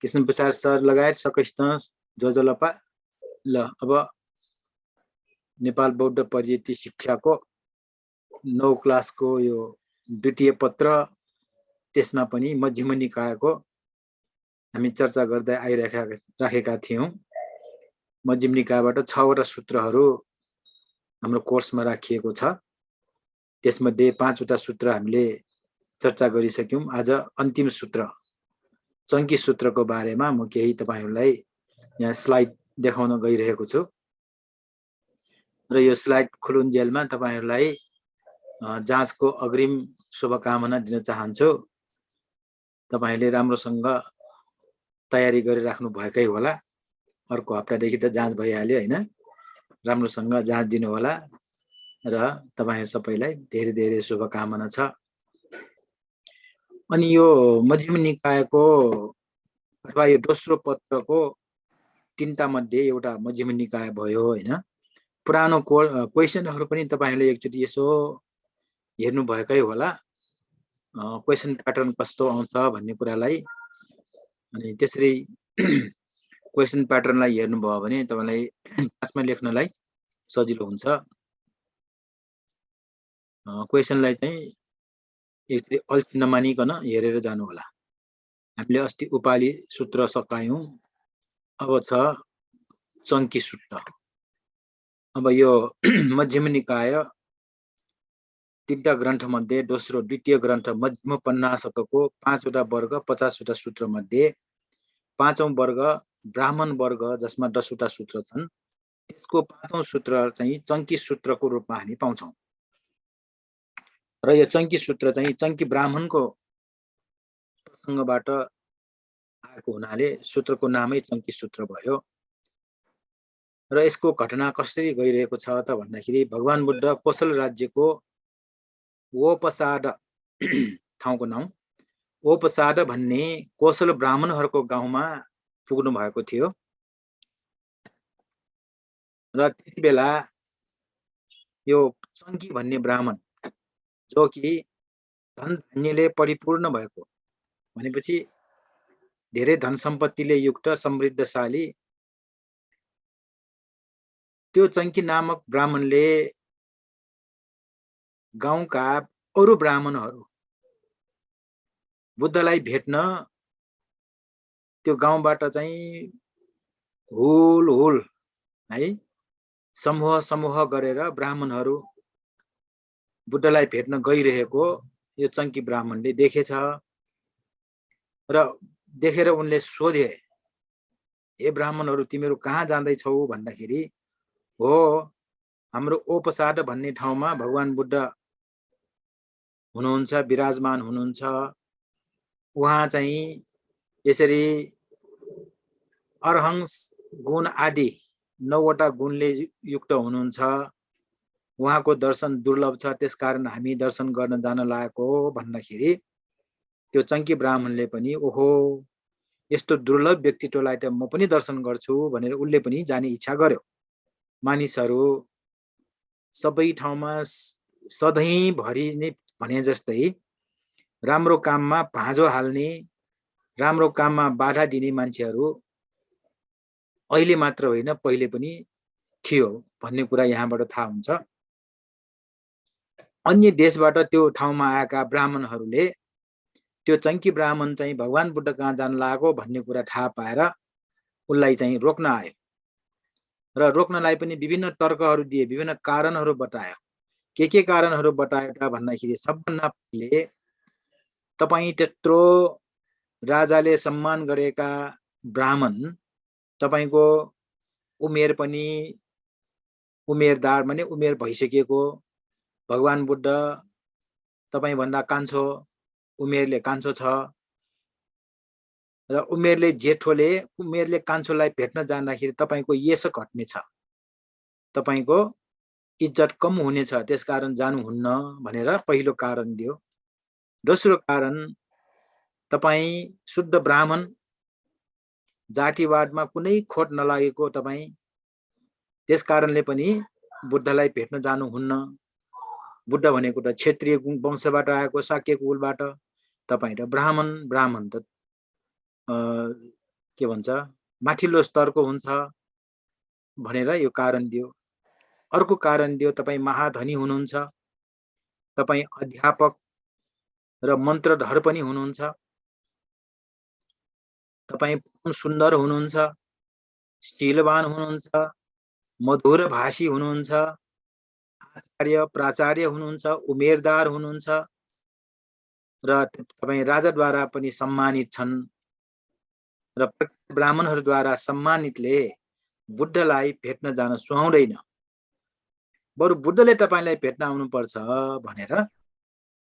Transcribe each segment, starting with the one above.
Krishnaprasad sir लगायत सकैस्त जलपा ल अब नेपाल बौद्ध परिजति शिक्षाको 9 क्लासको यो द्वितीय पत्र त्यसमा पनि मध्यम निकायको हामी चर्चा गर्दै आइराखेका थियौं। मध्यम निकायबाट 6 वटा सूत्रहरू हाम्रो कोर्समा राखिएको छ। त्यसमध्ये 5 वटा सूत्र हामीले चर्चा गरिसक्यौं। आज अन्तिम सूत्र चङ्की सूत्रको बारेमा म केही तपाईहरुलाई यहाँ स्लाइड देखाउन गइरहेको छु र यो स्लाइड खुलुन्जेलमा तपाईहरुलाई जाँचको अग्रिम शुभकामना दिन चाहन्छु। तपाईहरुले राम्रोसँग तयारी गरिराख्नु भएकै होला। अर्को हप्तादेखि त जाँच भइहाल्यो हैन। राम्रोसँग जाँच दिनु होला र तपाईहरु सबैलाई धेरै धेरै शुभकामना छ। अनि यो मध्यम निकायको अथवा यो दोस्रो पत्रको 3टा मध्ये एउटा मध्यम निकाय भयो हैन। पुरानो क्वेशनहरु पनि तपाईहरुले एकचोटी यसो हेर्नु भएकै होला। क्वेशन प्याटर्न कस्तो आउँछ भन्ने कुरालाई अनि त्यसरी क्वेशन प्याटर्नलाई हेर्नु भयो भने तपाईलाई क्लासमा लेख्नलाई सजिलो हुन्छ। क्वेशनलाई चाहिँ एकचोटी अल्छी नमानिकन हेरेर जानु होला। हामीले अस्ति उपाली सूत्र सकायौं। अब छ चङ्की सूत्र। अब यो मध्यम निकाय 3टा ग्रन्थ मध्ये दोस्रो द्वितीय ग्रन्थ मध्यम पन्नासकको 5 वटा वर्ग 50 वटा सूत्र मध्ये 5औं वर्ग ब्राह्मण वर्ग जसमा 10 वटा सूत्र छन्। त्यसको 5औं सूत्र चाहिँ चङ्की सूत्रको रूपमा हामी पाउँछौं। र यो चङ्की सूत्र चाहिँ चङ्की ब्राह्मणको प्रसङ्गबाट आएको हुनाले सूत्रको नामै चङ्की सूत्र भयो। र यसको घटना कसरी गइरहेको छ त भन्दाखेरि भगवान बुद्ध कोसल राज्यको ओपसाद ठाउँको नाम ओपसाद भन्ने कोसल ब्राह्मणहरूको गाउँमा पुग्नु भएको थियो। र त्यति बेला यो चङ्की भन्ने ब्राह्मण जो कि धन धान्यले परिपूर्ण भएको भनेपछि धेरै धन सम्पत्तिले युक्त समृद्धशाली त्यो चङ्की नामक ब्राह्मणले गाउँका अरु ब्राह्मणहरू बुद्धलाई भेट्न त्यो गाउँबाट चाहिँ हुल हुल है समूह समूह गरेर ब्राह्मणहरू बुद्धलाई भेट्न गइरहेको यो चङ्की ब्राह्मणले देखेछ। र देखेर उनले सोधे, हे ब्राह्मणहरू तिमीहरू कहाँ जाँदैछौ भन्दाखेरि हो हाम्रो ओपसाद भन्ने ठाउँमा भगवान बुद्ध हुनुहुन्छ, विराजमान हुनुहुन्छ। उहाँ चाहिँ यसरी अरहंस गुण आदि 9 वटा गुणले युक्त हुनुहुन्छ। उहाँको दर्शन दुर्लभ छ, त्यसकारण हामी दर्शन गर्न जान लागेको हो भन्दाखेरि त्यो चङ्की ब्राह्मणले पनि ओहो यस्तो दुर्लभ व्यक्तित्वलाई त म पनि दर्शन गर्छु भनेर उनले पनि जाने इच्छा गर्यो। मानिसहरू सबै ठाउँमा सधैँभरि नै भने जस्तै राम्रो काममा भाँजो हाल्ने, राम्रो काममा बाधा दिने मान्छेहरू अहिले मात्र होइन पहिले पनि थियो भन्ने कुरा यहाँबाट थाहा हुन्छ। अन्य देशबाट त्यो ठाउँमा आएका ब्राह्मणहरूले त्यो चङ्की ब्राह्मण चाहिँ भगवान बुद्ध कहाँ जान लागेको भन्ने कुरा थाहा पाएर उनलाई चाहिँ रोक्न आयो। र रोक्नलाई पनि विभिन्न तर्कहरू दिए, विभिन्न कारणहरू बतायो। के कारणहरू बतायो त भन्दाखेरि सबभन्दा पहिले तपाई त्यत्रो राजाले सम्मान गरेका ब्राह्मण तपाईको उमेर पनि उमेरदार माने उमेर भइसकेको, भगवान बुद्ध तपाई भन्दा कान्छो, उमेरले कान्छो छ र उमेरले जेठोले उमेरले कान्छोलाई भेट्न जाँदाखेरि तपाईको यश घट्ने छ, तपाईको इज्जत कम हुनेछ, त्यसकारण जानुहुन्न भनेर पहिलो कारण दियो। दोस्रो कारण तपाई शुद्ध ब्राह्मण, जातिवादमा कुनै खोट नलागेको तपाई, त्यसकारणले पनि बुद्धलाई भेट्न जानुहुन्न। बुद्ध भनेको त क्षेत्रीय वंशबाट आएको, शाक्य कुलबाट, तपाई त ब्राह्मण त के भन्छ माथिल्लो स्तरको हुन्छ भनेर यो कारण दियो। अर्को कारण दियो तपाई महाधनी हुनुहुन्छ, तपाई अध्यापक र मन्त्रधर पनि हुनुहुन्छ, तपाई सुन्दर हुनुहुन्छ, शीलवान हुनुहुन्छ, मधुर भाषी हुनुहुन्छ, आचार्य प्राचार्य हुनुहुन्छ, उमेरदार हुनुहुन्छ र तपाई राजाद्वारा पनि सम्मानित छन् र ब्राह्मणहरूद्वारा सम्मानितले बुद्धलाई भेट्न जान सुहाउँदैन। बरु बुद्धले तपाईलाई भेट्न आउनुपर्छ भनेर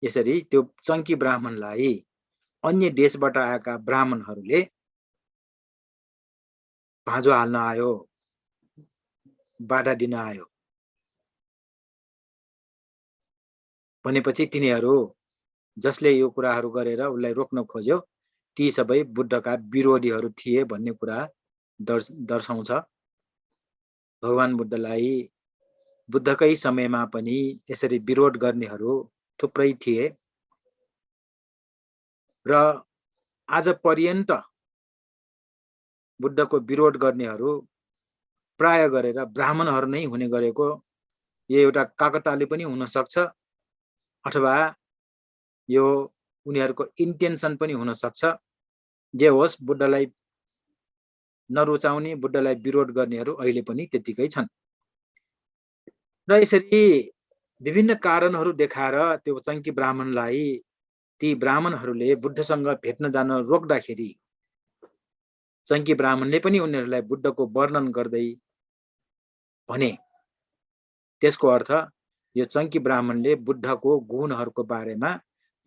यसरी त्यो चङ्की ब्राह्मणलाई अन्य देशबाट आएका ब्राह्मणहरूले भाँजो हाल्न आयो, बाधा दिन आयो। भनेपछि तिनीहरू जसले यो कुराहरू गरेर उसलाई रोक्न खोज्यो ती सबै बुद्धका विरोधीहरू थिए भन्ने कुरा दर्शाउँछ। भगवान बुद्धलाई बुद्धकै समयमा पनि यसरी विरोध गर्नेहरू थुप्रै थिए र आज पर्यन्त बुद्धको विरोध गर्नेहरू प्राय गरेर ब्राह्मणहरू नै हुने गरेको यो एउटा काकताली पनि हुन सक्छ अथवा यो उनीहरूको इन्टेन्सन पनि हुन सक्छ। जे होस् बुद्धलाई नरुचाउने बुद्धलाई विरोध गर्नेहरू अहिले पनि त्यतिकै छन् र यसरी विभिन्न कारणहरू देखाएर त्यो चङ्की ब्राह्मणलाई ती ब्राह्मणहरूले बुद्धसँग भेट्न जान रोक्दाखेरि चङ्की ब्राह्मणले पनि उनीहरूलाई बुद्धको वर्णन गर्दै भने त्यसको अर्थ यो चङ्की ब्राह्मणले बुद्धको गुणहरूको बारेमा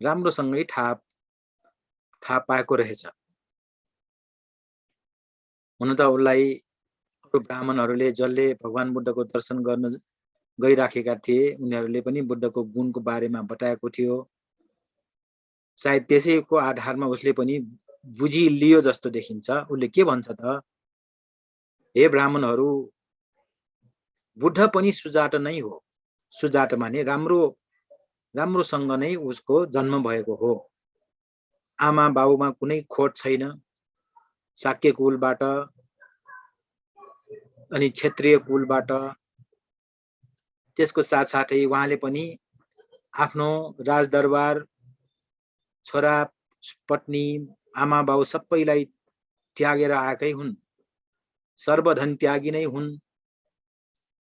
राम्रोसँगै थाहा पाएको रहेछ। हुन त उसलाई अरू ब्राह्मणहरूले जसले भगवान बुद्धको दर्शन गर्न गइराखेका थिए उनीहरूले पनि बुद्धको गुणको बारेमा बताएको थियो। सायद त्यसैको आधारमा उसले पनि बुझिलियो जस्तो देखिन्छ। उसले के भन्छ त, हे ब्राह्मणहरू, बुद्ध पनि सुजात नै हो। सुजात माने राम्रोसँग नै उसको जन्म भएको हो। आमा बाबुमा कुनै खोट छैन। शाक्य कुलबाट अनि क्षेत्रीय कुलबाट, त्यसको साथसाथै उहाँले पनि आफ्नो राजदरबार, छोरा पत्नी, आमा बाबु सबैलाई त्यागेर आएकै हुन्। सर्वधन त्यागी नै हुन्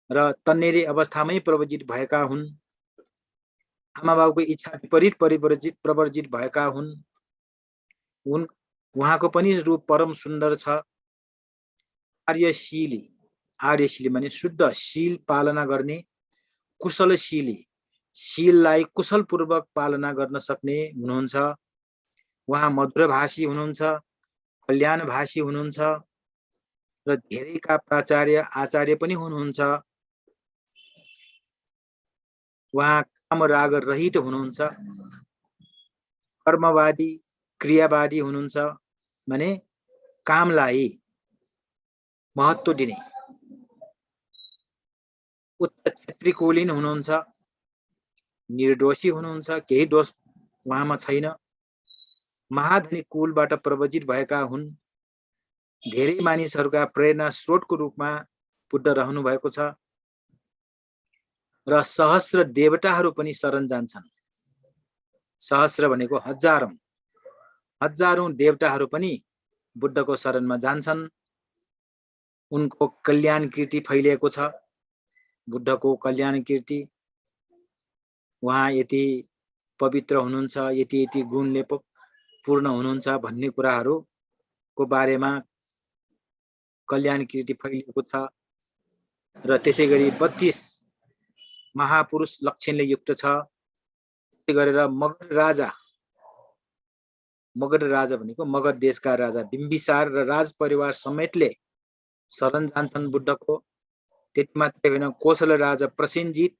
र तन्नेरी अवस्थामै प्रवर्जित भएका हुन्। आमा बाबुको इच्छा विपरीत प्रवर्जित भएका हुन्। उहाँको पनि रूप परम सुन्दर छ। आर्यशीली माने शुद्ध शील पालना गर्ने, कुशलशीली, शीललाई कुशलपूर्वक पालना गर्न सक्ने हुनुहुन्छ। उहाँ मधुरभाषी हुनुहुन्छ, कल्याणभाषी हुनुहुन्छ र धेरैका प्राचार्य आचार्य पनि हुनुहुन्छ। उहाँ काम राग रहित हुनुहुन्छ, कर्मवादी, क्रियावादी हुनुहुन्छ, माने कामलाई महत्त्व दिने। उच्च क्षेत्रीकुलीन हुनुहुन्छ, निर्दोषी हुनुहुन्छ, केही दोष उहाँमा छैन। महाधनी कुलबाट प्रवर्जित भएका हुन्। धेरै मानिसहरूका प्रेरणा स्रोतको रूपमा बुद्ध रहनु भएको छ र सहस्र देवताहरू पनि शरण जान्छन्। सहस्र भनेको हजारौं देवताहरू पनि बुद्धको शरणमा जान्छन्। उनको कल्याण कीर्ति फैलिएको छ। बुद्धको कल्याण कीर्ति, उहाँ यति पवित्र हुनुहुन्छ, यति गुणले पूर्ण हुनुहुन्छ भन्ने कुराहरूको बारेमा कल्याण कीर्ति फैलिएको छ र त्यसै गरी 32 महापुरुष लक्षणले युक्त छ। त्यसै गरेर मगध राजा भनेको मगध देशका राजा बिम्बिसार र राज परिवार समेतले शरण जान्छन् बुद्धको। त्यति मात्रै होइन, कोशल राजा प्रसेनजित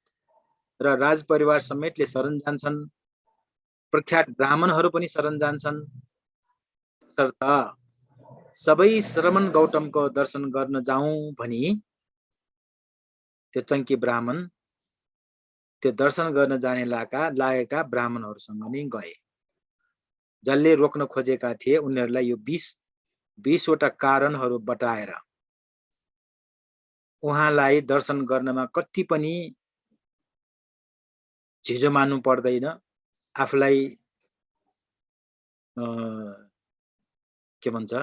र राज परिवार समेतले शरण जान्छन्। प्रख्यात ब्राह्मणहरू पनि शरण जान्छन्। सबै श्रमण गौतमको दर्शन गर्न जाउँ भनी त्यो चङ्की ब्राह्मण त्यो दर्शन गर्न जाने लागेका ब्राह्मणहरूसँग नै गए। जसले रोक्न खोजेका थिए उनीहरूलाई यो विष 20 वटा कारणहरू बताएर उहाँलाई दर्शन गर्नमा कति पनि झिझो मान्नु पर्दैन, आफूलाई के भन्छ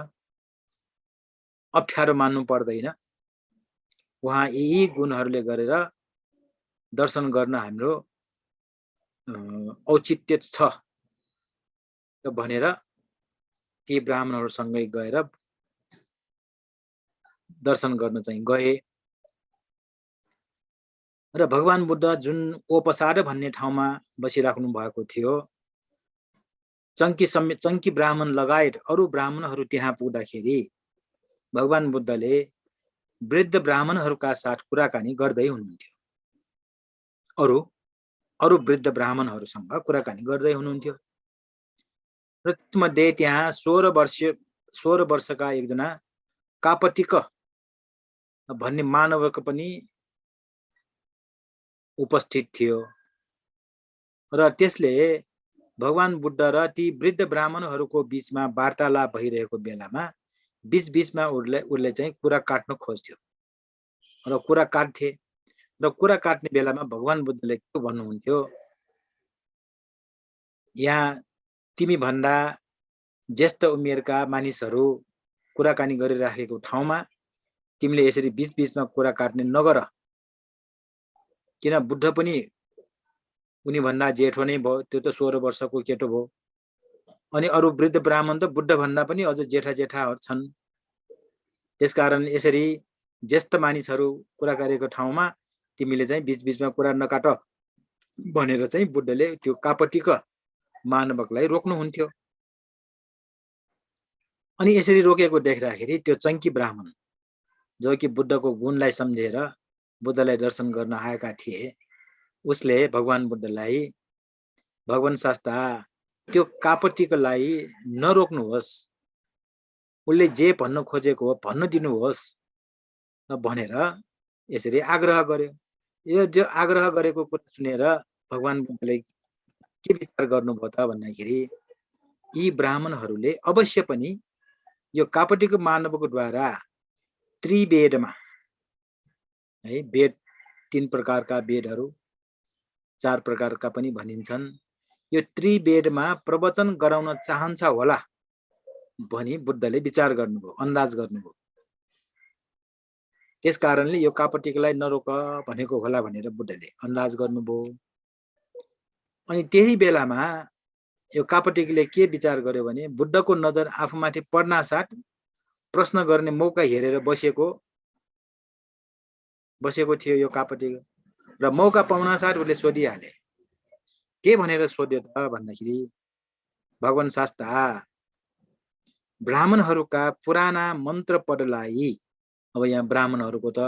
अप्ठ्यारो मान्नु पर्दैन। उहाँ यी गुणहरूले गरेर दर्शन गर्न हाम्रो औचित्य छ भनेर ती ब्राह्मणहरूसँगै गएर दर्शन गर्न चाहिँ गए। र भगवान बुद्ध जुन ओपसाद भन्ने ठाउँमा बसिराख्नु भएको थियो, चङ्की ब्राह्मण लगायत अरू ब्राह्मणहरू त्यहाँ पुग्दाखेरि भगवान बुद्धले वृद्ध ब्राह्मणहरूका साथ कुराकानी गर्दै हुनुहुन्थ्यो, अरू वृद्ध ब्राह्मणहरूसँग कुराकानी गर्दै हुनुहुन्थ्यो। र त्यसमध्ये त्यहाँ 16 वर्षका एकजना कापटिक भन्ने मानवको पनि उपस्थित थियो। र त्यसले भगवान बुद्ध र ती वृद्ध ब्राह्मणहरूको बीचमा वार्तालाप भइरहेको बेलामा बीचमा उनले चाहिँ कुरा काट्न खोज्थ्यो र कुरा काट्थे। र कुरा काट्ने बेलामा भगवान बुद्धले के भन्नुहुन्थ्यो, यहाँ तिमी भन्दा ज्येष्ठ उमेरका मानिसहरू कुराकानी गरिराखेको ठाउँमा तिमीले यसरी बीचमा कुरा काट्ने नगर, किन बुद्ध पनि उनी भन्दा जेठो नै भयो, त्यो त 16 वर्षको केटो भयो। अनि अरू वृद्ध ब्राह्मण त बुद्ध भन्दा पनि अझ जेठा छन्। त्यसकारण यसरी ज्येष्ठ मानिसहरू कुरा गरेको ठाउँमा तिमीले चाहिँ बीचमा कुरा नकाट भनेर चाहिँ बुद्धले त्यो कापटिक मानवकलाई रोक्नुहुन्थ्यो। अनि यसरी रोकेको देख्दाखेरि त्यो चङ्की ब्राह्मण जो कि बुद्धको गुणलाई सम्झेर बुद्धलाई दर्शन गर्न आएका थिए, उसले भगवान बुद्धलाई, भगवान शास्ता त्यो कापटिकलाई नरोक्नुहोस्, उसले जे भन्न खोजेको हो भन्न दिनुहोस् भनेर यसरी आग्रह गर्यो। यो जो आग्रह गरेको कुरा सुनेर भगवान बुद्धले के विचार गर्नुभयो त भन्दाखेरि यी ब्राह्मणहरूले अवश्य पनि यो कापटिक मानवको द्वारा त्रिवेदमा है, वेद 3 प्रकारका वेदहरू 4 प्रकारका पनि भनिन्छन्, यो त्रिवेदमा प्रवचन गराउन चाहन्छ होला भनी बुद्धले विचार गर्नुभयो, अन्दाज गर्नुभयो। त्यस कारणले यो कापटिकलाई नरोक भनेको होला भनेर बुद्धले अन्दाज गर्नुभयो। अनि त्यही बेलामा यो कापटिकले के विचार गर्यो भने बुद्धको नजर आफूमाथि पर्नासाथ प्रश्न गर्ने मौका हेरेर बसेको थियो यो कापटिक। र मौका पाउनासाथ उसले सोधिहाले। के भनेर सोध्यो त भन्दाखेरि, भगवान शास्ता ब्राह्मणहरूका पुराना मन्त्र पदलाई, अब यहाँ ब्राह्मणहरूको त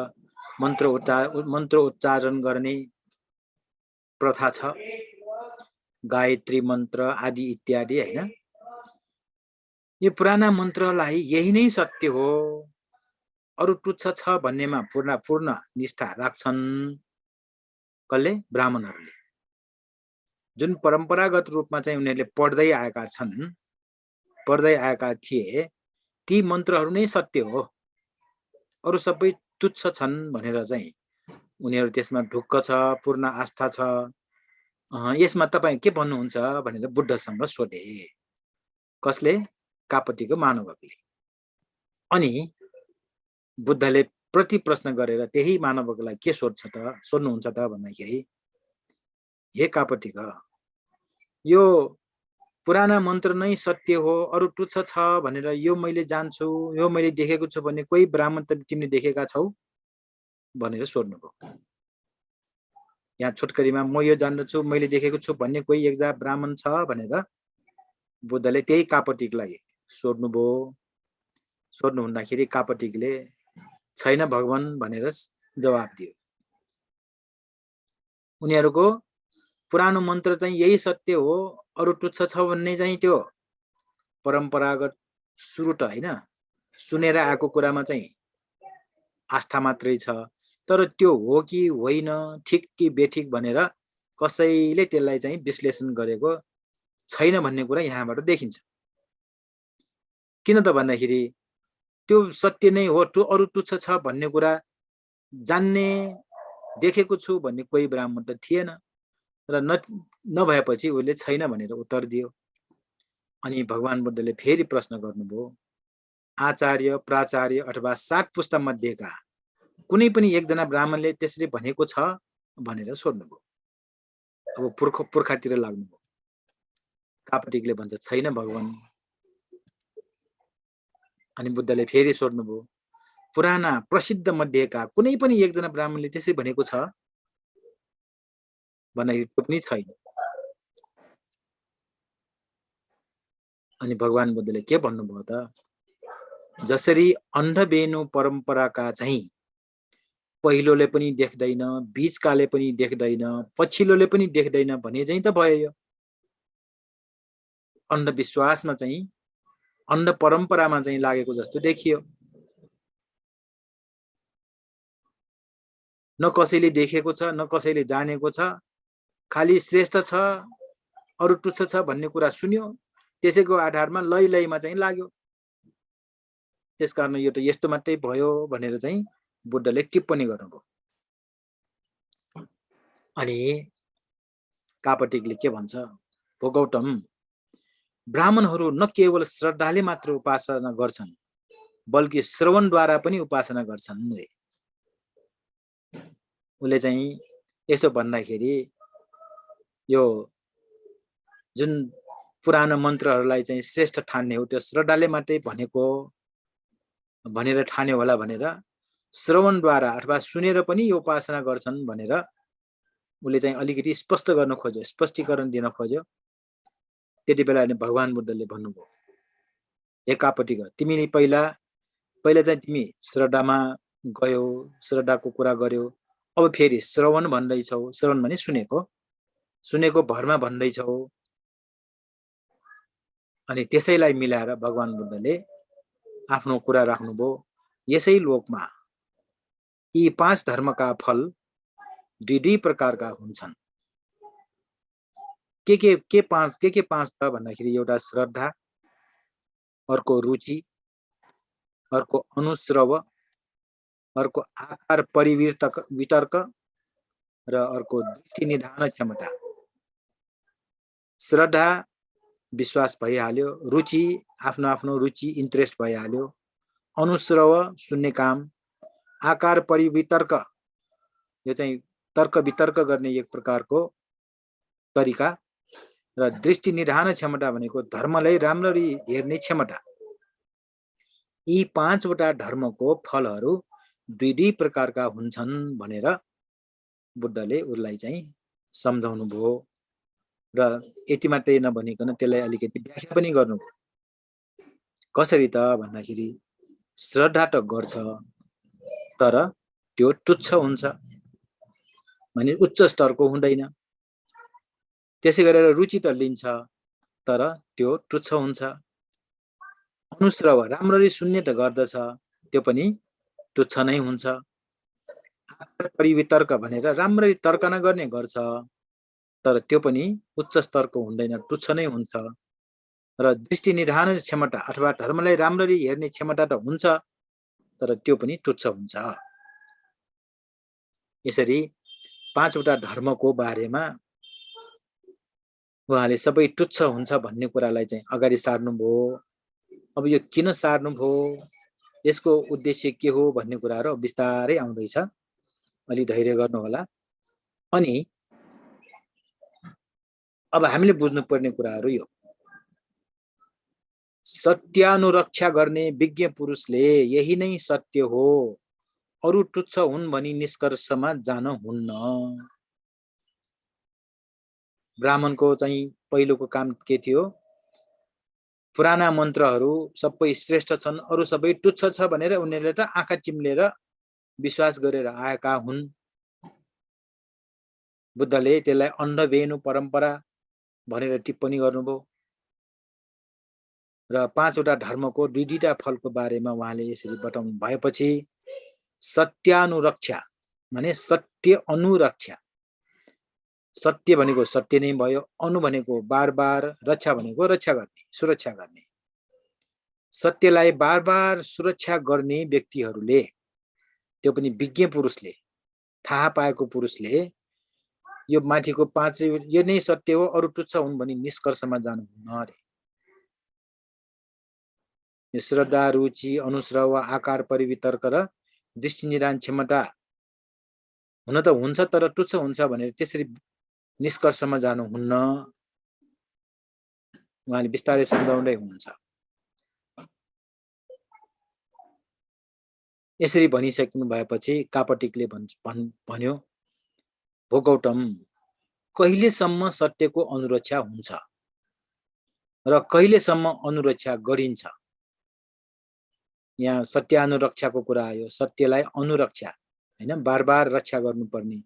मन्त्र उच्चारण गर्ने प्रथा छ, गायत्री मन्त्र आदि इत्यादि हैन। यो पुराना मन्त्रलाई यही नै सत्य हो, अरू तुच्छ छ भन्नेमा पूर्ण निष्ठा राख्छन्। कसले? ब्राह्मणहरूले, जुन परम्परागत रूपमा चाहिँ उनीहरूले पढ्दै आएका थिए, ती मन्त्रहरू नै सत्य हो, अरू सबै तुच्छ छन् भनेर चाहिँ उनीहरू त्यसमा ढुक्क छ, पूर्ण आस्था छ। यसमा तपाईँ के भन्नुहुन्छ भनेर बुद्धसँग सोधे। कसले? कापटिको मानवकले। अनि बुद्धले प्रति प्रश्न गरेर त्यही मानवकलाई के सोध्नुहुन्छ त भन्दाखेरि, हे कापटिक, यो पुराना मन्त्र नै सत्य हो, अरू तुच्छ छ भनेर यो मैले जान्छु, यो मैले देखेको छु भन्ने कोही ब्राह्मण त तिमीले देखेका छौ भनेर सोध्नुभयो। यहाँ छोटकरीमा म यो जान्दछु, मैले देखेको छु भन्ने कोही एकजना ब्राह्मण छ भनेर बुद्धले त्यही कापटिकलाई सोध्नुभयो। सोध्नुहुँदाखेरि कापटिकले छैन भगवान भनेर जवाब दियो। उनीहरूको पुरानो मन्त्र चाहिँ यही सत्य हो, अरू तुच्छ छ भन्ने चाहिँ त्यो परम्परागत सुरु त हैन, सुनेर आएको कुरामा चाहिँ आस्था मात्रै छ, तर त्यो हो कि होइन, ठिक कि बेठिक भनेर कसैले त्यसलाई चाहिँ विश्लेषण गरेको छैन भन्ने कुरा यहाँबाट देखिन्छ। किन त भन्दाखेरि त्यो सत्य नै हो, अरू तुच्छ छ भन्ने कुरा जान्ने देखेको छु भन्ने कोही ब्राह्मण त थिएन र नभएपछि उसले छैन भनेर उत्तर दियो। अनि भगवान बुद्धले फेरि प्रश्न गर्नुभयो, आचार्य प्राचार्य अथवा 7 पुस्ता मध्येका कुनै पनि एकजना ब्राह्मणले त्यसरी भनेको छ भनेर सोध्नुभयो। अब पुर्खातिर लाग्नुभयो। कापटिकले भन्छ छैन भगवान। अनि बुद्धले फेरि सोध्नुभयो, पुराना प्रसिद्ध मध्येका कुनै पनि एकजना ब्राह्मणले त्यसरी भनेको छ भन्दाखेरि त्यो पनि छैन। अनि भगवान बुद्धले के भन्नुभयो त, जसरी अन्धबेनु परम्पराका चाहिँ पहिलोले पनि देख्दैन, बीचकाले पनि देख्दैन, पछिल्लोले पनि देख्दैन भने चाहिँ त भयो। यो अन्धविश्वासमा चाहिँ अन्ध परम्परामा चाहिँ लागेको जस्तो देखियो। न कसैले देखेको छ, न कसैले जानेको छ, खाली श्रेष्ठ छ अरू तुच्छ छ भन्ने कुरा सुन्यो, त्यसैको आधारमा लैमा चाहिँ लाग्यो। त्यसकारण यो त यस्तो मात्रै भयो भनेर चाहिँ बुद्धले टिप्पणी गर्नुभयो। अनि कापटिकले के भन्छ, हो गौतम, ब्राह्मणहरू न केवल श्रद्धाले मात्र उपासना गर्छन् बल्कि श्रवणद्वारा पनि उपासना गर्छन् रे। उसले चाहिँ यसो भन्दाखेरि यो जुन पुरानो मन्त्रहरूलाई चाहिँ श्रेष्ठ ठान्ने हो त्यो श्रद्धाले मात्रै भनेको भनेर ठान्यो होला भनेर श्रवणद्वारा अथवा सुनेर पनि यो उपासना गर्छन् भनेर उसले चाहिँ अलिकति स्पष्ट गर्न खोज्यो, स्पष्टीकरण दिन खोज्यो। त्यति बेला भगवान बुद्धले भन्नुभयो, हे कापटिक, तिमीले पहिला चाहिँ तिमी श्रद्धामा गयो, श्रद्धाको कुरा गर्यो, अब फेरि श्रवण भन्दैछौ। श्रवण भने सुनेको भरमा भन्दैछौ। अनि त्यसैलाई मिलाएर भगवान बुद्धले आफ्नो कुरा राख्नुभयो, यसै लोकमा यी 5 धर्मका फल दुई प्रकारका हुन्छन्। के 5 त भन्दाखेरि एउटा श्रद्धा, अर्को रुचि, अर्को अनुश्रव, अर्को आकार वितर्क र अर्को दृष्टि निधान क्षमता। श्रद्धा विश्वास भइहाल्यो, रुचि आफ्नो रुचि इन्ट्रेस्ट भइहाल्यो, अनुश्रव सुन्ने काम, आकार परिवितर्क यो चाहिँ तर्क वितर्क गर्ने एक प्रकारको तरिका, र दृष्टि निधान क्षमता भनेको धर्मलाई राम्ररी हेर्ने क्षमता। यी 5 वटा धर्मको फलहरू दुई प्रकारका हुन्छन् भनेर बुद्धले उसलाई चाहिँ सम्झाउनु भयो। र यति मात्रै नभनिकन त्यसलाई अलिकति व्याख्या पनि गर्नुभयो। कसरी त भन्दाखेरि श्रद्धा त गर्छ तर त्यो तुच्छ हुन्छ भने उच्च स्तरको हुँदैन। त्यसै गरेर रुचि त लिन्छ तर त्यो तुच्छ हुन्छ। अनुश्रव राम्ररी सुन्ने त गर्दछ, त्यो पनि तुच्छ नै हुन्छ। परिवितर्क भनेर राम्ररी तर्कना गर्ने गर्छ तर त्यो पनि उच्च स्तरको हुँदैन, तुच्छ नै हुन्छ। र दृष्टि निधान क्षमता अथवा धर्मलाई राम्ररी हेर्ने क्षमता त हुन्छ तर त्यो पनि तुच्छ हुन्छ। यसरी 5 वटा धर्मको बारेमा उहाँले सबै तुच्छ हुन्छ भन्ने कुरालाई चाहिँ अगाडि सार्नुभयो। अब यो किन सार्नुभयो, यसको उद्देश्य के हो भन्ने कुराहरू बिस्तारै आउँदैछ, अलि धैर्य गर्नु होला। अनि अब हामीले बुझ्नुपर्ने कुराहरू यो, सत्यानुरक्षा गर्ने विज्ञ पुरुषले यही नै सत्य हो, अरू तुच्छ हुन् भनी निष्कर्षमा जान हुन्न। ब्राह्मणको चाहिँ पहिलोको काम के थियो, पुराना मन्त्रहरू सबै श्रेष्ठ छन्, अरू सबै तुच्छ छ भनेर उनीहरूले त आँखा चिम्लेर विश्वास गरेर आएका हुन्। बुद्धले त्यसलाई अन्धबेनु परम्परा भनेर टिप्पणी गर्नुभयो। र 5 वटा धर्मको दुईटा फलको बारेमा उहाँले यसरी बताउनु भएपछि सत्यानुरक्षा माने सत्य अनुरक्षा, सत्य भनेको सत्य नै भयो, अनु भनेको बार बार, रक्षा भनेको रक्षा गर्ने, सुरक्षा गर्ने। सत्यलाई बार बार सुरक्षा गर्ने व्यक्तिहरूले, त्यो पनि विज्ञ पुरुषले, थाहा पाएको पुरुषले यो माथिको 5 यो नै सत्य हो, अरु तुच्छ हुन् भनी निष्कर्षमा जानुहुन्न अरे। यो श्रद्धा, रुचि, अनुश्रव, आकार, परिवितर्क र दृष्टि निदान क्षमता हुन त हुन्छ, तर तुच्छ हुन्छ भनेर त्यसरी निष्कर्षमा जानुहुन्न। उहाँले बिस्तारै सम्झाउँदै हुनुहुन्छ। यसरी भनिसक्नु भएपछि कापटिकले भन्यो, हो गौतम, कहिलेसम्म सत्यको अनुरक्षा हुन्छ र कहिलेसम्म अनुरक्षा गरिन्छ? यहाँ सत्य अनुरक्षाको कुरा आयो, सत्यलाई अनुरक्षा हैन, बार बार रक्षा गर्नुपर्ने,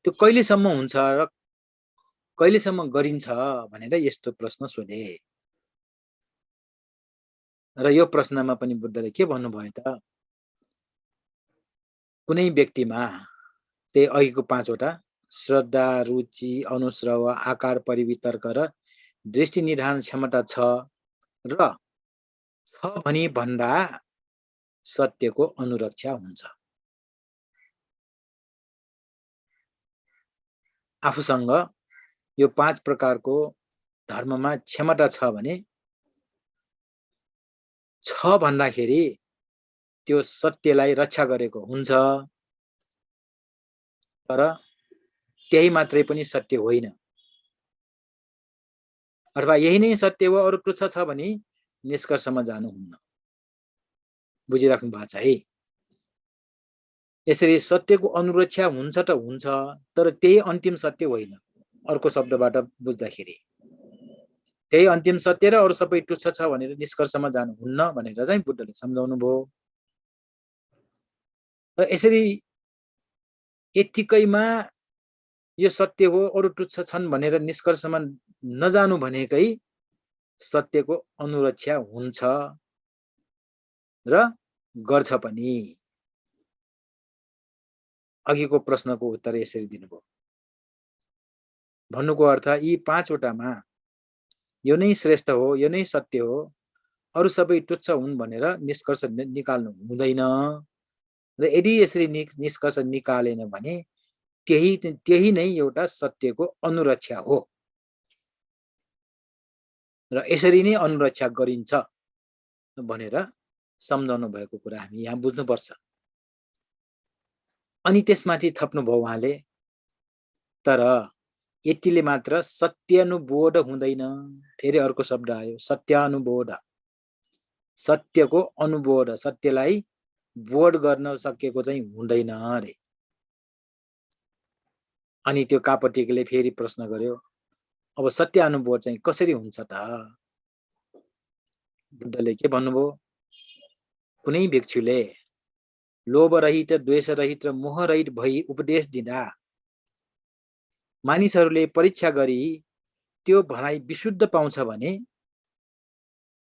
त्यो कहिलेसम्म हुन्छ र कहिलेसम्म गरिन्छ भनेर यस्तो प्रश्न सोधे। र यो प्रश्नमा पनि बुद्धले के भन्नुभयो त, कुनै व्यक्तिमा त्यही अघिको 5 वटा श्रद्धा, रुचि, अनुश्रव, आकार, परिवितर्क र दृष्टि निधान क्षमता छ र छ भनी भन्दा सत्यको अनुरक्षा हुन्छ। आफूसँग यो 5 प्रकारको धर्ममा क्षमता छ भने छ भन्दाखेरि त्यो सत्यलाई रक्षा गरेको हुन्छ, तर त्यही मात्रै पनि सत्य होइन, अथवा यही नै सत्य हो, अरु तुच्छ छ भनी निष्कर्षमा जानुहुन्न। बुझिराख्नु भएको छ है? यसरी सत्यको अनुरक्षा हुन्छ त हुन्छ, तर त्यही अन्तिम सत्य होइन। अर्को शब्दबाट बुझ्दाखेरि त्यही अन्तिम सत्य र अरु सबै तुच्छ छ भनेर निष्कर्षमा जानुहुन्न भनेर चाहिँ बुद्धले सम्झाउनु भयो। र यसरी यतिकैमा यो सत्य हो, अरु तुच्छ छन् भनेर निष्कर्षमा नजानु भनेकै सत्यको अनुरक्षा हुन्छ र गर्छ पनि। अघिको प्रश्नको उत्तर यसरी दिनुभयो। भन्नुको अर्थ यी 5 वटामा यो नै श्रेष्ठ हो, यो नै सत्य हो, अरु सबै तुच्छ हुन् भनेर निष्कर्ष निकाल्नु हुँदैन। र यदि यसरी निष्कर्ष निकालेन भने त्यही नै एउटा सत्यको अनुरक्षा हो र यसरी नै अनुरक्षा गरिन्छ भनेर सम्झाउनु भएको कुरा हामी यहाँ बुझ्नुपर्छ। अनि त्यसमाथि थप्नुभयो उहाँले, तर यतिले मात्र सत्यानुबोध हुँदैन। फेरि अर्को शब्द आयो, सत्यानुबोध। सत्यको अनुबोध, सत्यलाई बोध गर्न सकेको चाहिँ हुँदैन अरे। अनि त्यो कापटिकले फेरि प्रश्न गर्यो, अब सत्यानुबोध चाहिँ कसरी हुन्छ त? बुद्धले के भन्नुभयो, कुनै भिक्षुले लोभ रहित, द्वेष रहित र मोह रहित भई उपदेश दिँदा मानिसहरूले परीक्षा गरी त्यो भनाइ विशुद्ध पाउँछ भने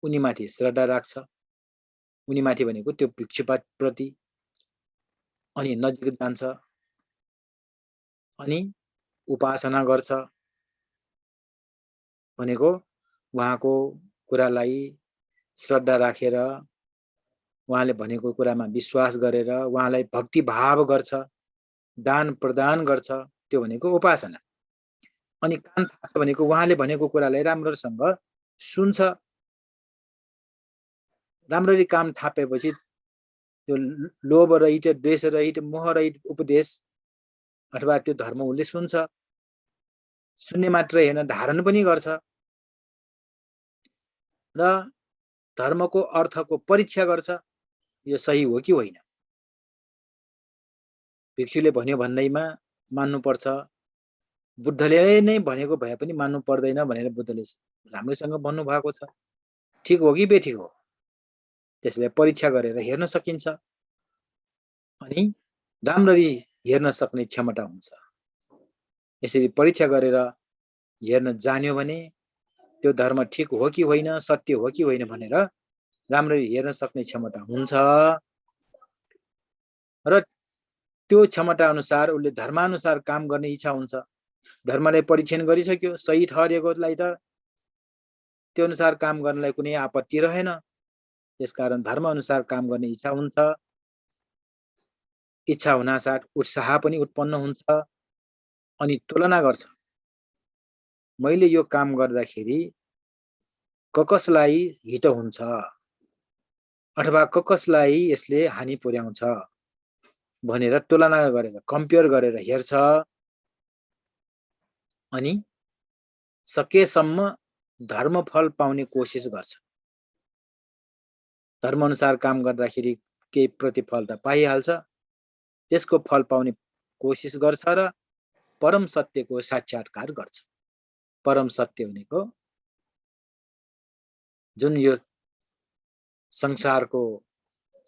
उनीमाथि श्रद्धा राख्छ, उनीमाथि भनेको त्यो भिक्षुप्रति, अनि नजिक जान्छ, अनि उपासना गर्छ, भनेको उहाँको कुरालाई श्रद्धा राखेर, उहाँले भनेको कुरामा विश्वास गरेर, उहाँलाई भक्ति भाव गर्छ, दान प्रदान गर्छ, त्यो भनेको उपासना। अनि कान थाप्छ भनेको उहाँले भनेको कुरालाई राम्रोसँग सुन्छ। राम्ररी काम थापेपछि त्यो लोभ रहित, द्वेष रहित, मोह रहित उपदेश अथवा त्यो धर्म उसले सुन्छ। सुन्ने मात्र होइन, धारण पनि गर्छ र धर्मको अर्थको परीक्षा गर्छ, यो सही हो कि होइन। भिक्षुले भन्यो भन्दैमा मान्नुपर्छ, बुद्धले नै भनेको भए पनि मान्नु पर्दैन भनेर बुद्धले राम्रोसँग भन्नु भएको छ। ठिक हो कि बेठिक हो, त्यसलाई परीक्षा गरेर हेर्न सकिन्छ, अनि राम्ररी हेर्न सक्ने क्षमता हुन्छ। यसरी परीक्षा गरेर हेर्न जान्यो भने त्यो धर्म ठिक हो कि होइन, सत्य हो कि होइन भनेर राम्ररी हेर्न सक्ने क्षमता हुन्छ। र त्यो क्षमता अनुसार उसले धर्मानुसार काम गर्ने इच्छा हुन्छ। धर्मलाई परीक्षण गरिसक्यो, सही ठहरेकोलाई त त्यो अनुसार काम गर्नलाई कुनै आपत्ति रहेन। त्यसकारण धर्म अनुसार काम गर्ने इच्छा हुन्छ, इच्छा हुनासाथ उत्साह पनि उत्पन्न हुन्छ अनि तुलना गर्छ। मैले यो काम गर्दाखेरि कसलाई हित हुन्छ अथवा कसलाई यसले हानि पुर्याउँछ भनेर तुलना गरेर कम्पेयर गरेर हेर्छ अनि सकेसम्म धर्मफल पाउने कोसिस गर्छ। धर्म अनुसार काम गर्दाखेरि केही प्रतिफल त पाइहाल्छ, त्यसको फल पाउने कोसिस गर्छ र परम सत्यको साक्षात्कार गर्छ। परम सत्य भनेको जुन यो संसारको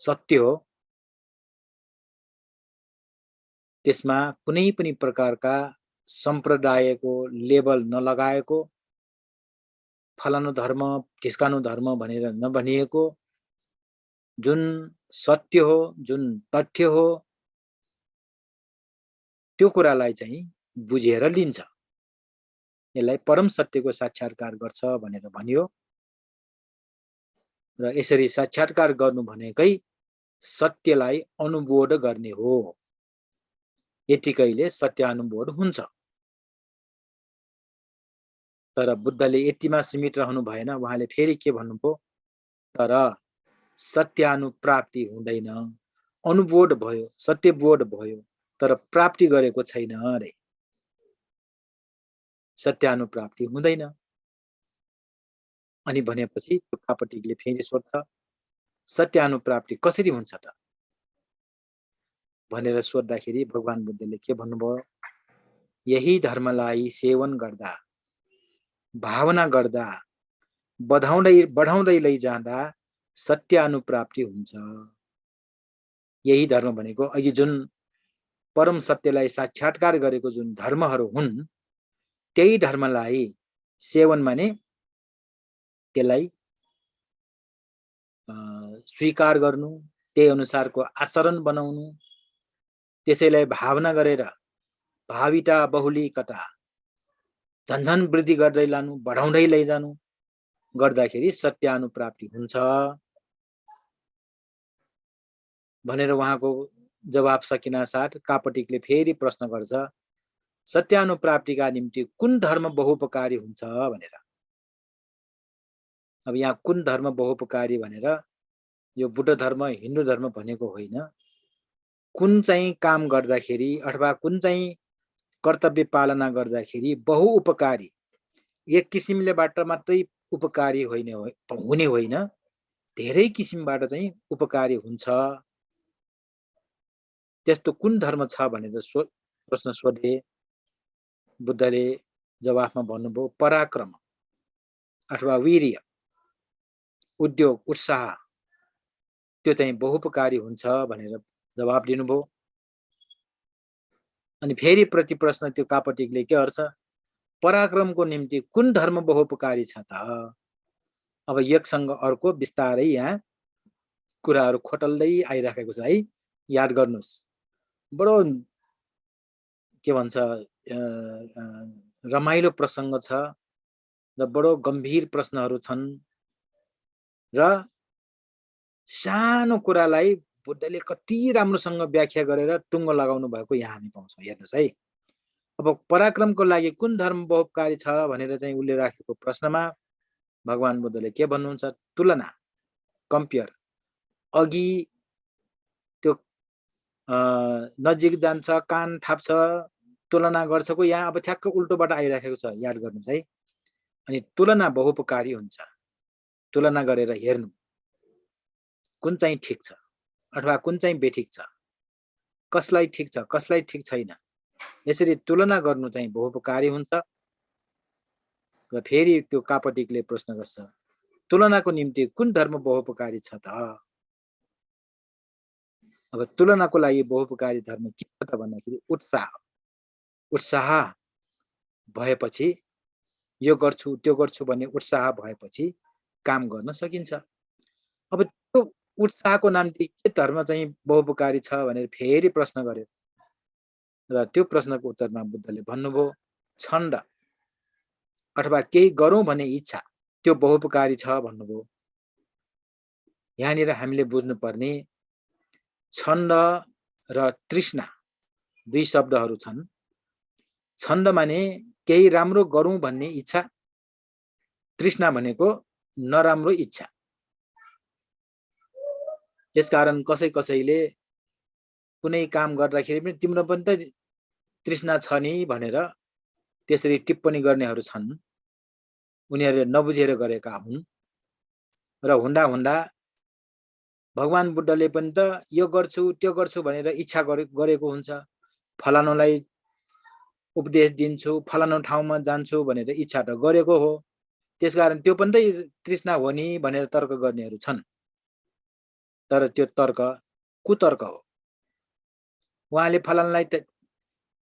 सत्य हो, त्यसमा कुनै पनि प्रकारका सम्प्रदायको लेबल नलगाएको, फलानु धर्म ढिस्कानु धर्म भनेर नभनिएको जुन सत्य हो, जुन तथ्य हो, त्यो कुरालाई चाहिँ बुझेर लिन्छ। यसलाई परम सत्यको साक्षात्कार गर्छ भनेर भनियो। र यसरी साक्षात्कार गर्नु भनेकै सत्यलाई अनुबोध गर्ने हो। यतिकैले सत्यानुबोध हुन्छ। तर बुद्धले यतिमा सीमित रहनु भएन। उहाँले फेरि के भन्नुभयो, तर सत्यानुप्राप्ति हुँदैन। अनुबोध भयो, सत्यबोध भयो, तर प्राप्ति गरेको छैन अरे। सत्यानुप्राप्ति हुँदैन। अनि भनेपछि त्यो कापटिकले फेरि सोध्छ, सत्यानुप्राप्ति कसरी हुन्छ त भनेर सोध्दाखेरि भगवान बुद्धले के भन्नुभयो, यही धर्मलाई सेवन गर्दा, भावना गर्दा, बढाउँदै लैजाँदा सत्यानुप्राप्ति हुन्छ। यही धर्म भनेको अघि जुन परम सत्यलाई साक्षात्कार गरेको जुन धर्महरू हुन्, त्यही धर्मलाई सेवन माने त्यसलाई स्वीकार गर्नु, त्यही अनुसारको आचरण बनाउनु, त्यसैलाई भावना गरेर भाविता बहुलीकता झन्झन वृद्धि गर्दै लानु, बढाउँदै लैजानु गर्दाखेरि सत्यानुप्राप्ति हुन्छ भनेर उहाँको जवाब सकिना साथ कापटिकले फेरि प्रश्न गर्छ, सत्यानुप्राप्तिका निम्ति कुन धर्म बहुपकारी हुन्छ भनेर। अब यहाँ कुन धर्म बहुपकारी भनेर यो बुद्ध धर्म, हिन्दू धर्म भनेको होइन। कुन चाहिँ काम गर्दाखेरि अथवा कुन चाहिँ कर्तव्य पालना गर्दाखेरि बहुउपकारी, एक किसिमलेबाट मात्रै उपकारी हुने होइन, धेरै किसिमबाट चाहिँ उपकारी हुन्छ। त्यस्तो कुन धर्म छ भनेर प्रश्न सोधे। बुद्धले जवाफमा भन्नुभयो, पराक्रम अथवा वीर्य, उद्योग, उत्साह त्यो चाहिँ बहुपकारी हुन्छ भनेर जवाब दिनुभयो। अनि फेरि प्रति प्रश्न त्यो कापटिकले के गर्छ, पराक्रमको निम्ति कुन धर्म बहुपकारी छ त। अब एकसँग अर्को बिस्तारै यहाँ कुराहरू खोटल्दै आइराखेको छ है, याद गर्नुहोस्। बडो के भन्छ रमाइलो प्रसङ्ग छ र बडो गम्भीर प्रश्नहरू छन् र सानो कुरालाई बुद्धले कति राम्रोसँग व्याख्या गरेर टुङ्गो लगाउनु भएको यहाँ हामी पाउँछौँ। हेर्नुहोस् है, अब पराक्रमको लागि कुन धर्म बहुपकारी छ भनेर चाहिँ उसले राखेको प्रश्नमा भगवान बुद्धले के भन्नुहुन्छ, तुलना, कम्पेयर। अघि त्यो नजिक जान्छ, कान थाप्छ, तुलना गर्छको यहाँ अब ठ्याक्क उल्टोबाट आइराखेको छ, याद गर्नुहोस् है। अनि तुलना बहुपकारी हुन्छ। तुलना गरेर हेर्नु कुन चाहिँ ठिक छ अथवा कुन चाहिँ बेठिक छ, कसलाई ठिक छ कसलाई ठिक छैन, यसरी तुलना गर्नु चाहिँ बहुपकारी हुन्छ। र फेरि त्यो कापटिकले प्रश्न गर्छ, तुलनाको निम्ति कुन धर्म बहुपकारी छ त। अब तुलनाको लागि बहुपकारी धर्म के छ त भन्दाखेरि उत्साह। उत्साह भएपछि यो गर्छु त्यो गर्छु भन्ने उत्साह भएपछि काम गर्न सकिन्छ। अब त्यो उत्साहको निम्ति के धर्म चाहिँ बहुपकारी छ भनेर फेरि प्रश्न गर्यो र त्यो प्रश्नको उत्तरमा बुद्धले भन्नुभयो, छन्द अथवा केही गरौँ भन्ने इच्छा त्यो बहुपकारी छ भन्नुभयो। यहाँनिर हामीले बुझ्नुपर्ने छन्द र तृष्णा दुई शब्दहरू छन्। छन्द माने केही राम्रो गरौँ भन्ने इच्छा, तृष्णा भनेको नराम्रो इच्छा। त्यसकारण कसैले कुनै काम गर्दाखेरि पनि तिम्रो पनि त तृष्णा छ नि भनेर त्यसरी टिप्पणी गर्नेहरू छन्। उनीहरूले नबुझेर गरेका हुन् र हुँदा हुँदा भगवान बुद्धले पनि त यो गर्छु त्यो गर्छु भनेर इच्छा गरेको हुन्छ। फलानुलाई उपदेश दिन्छु, फलानु ठाउँमा जान्छु भनेर इच्छा त गरेको हो। त्यसकारण त्यो पनि त तृष्णा हो नि भनेर तर्क गर्नेहरू छन्। तर त्यो तर्क कुतर्क हो। उहाँले फलानुलाई